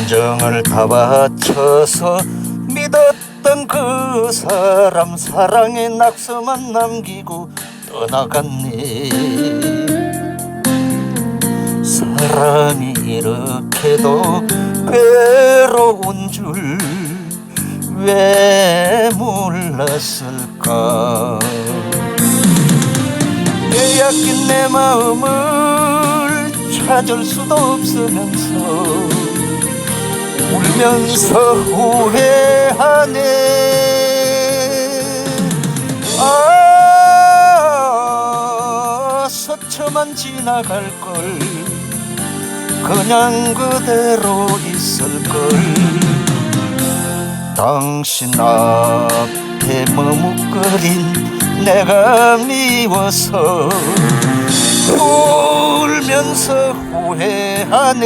감정을 다 바쳐서 믿었던 그 사람 사랑의 낙서만 남기고 떠나갔네. 사랑이 이렇게도 괴로운 줄 왜 몰랐을까. 빼앗긴 내 마음을 찾을 수도 없으면서 울면서 후회하네. 아, 서쳐만 지나갈걸, 그냥 그대로 있을걸. 당신 앞에 머뭇거린 내가 미워서 울면서 후회하네.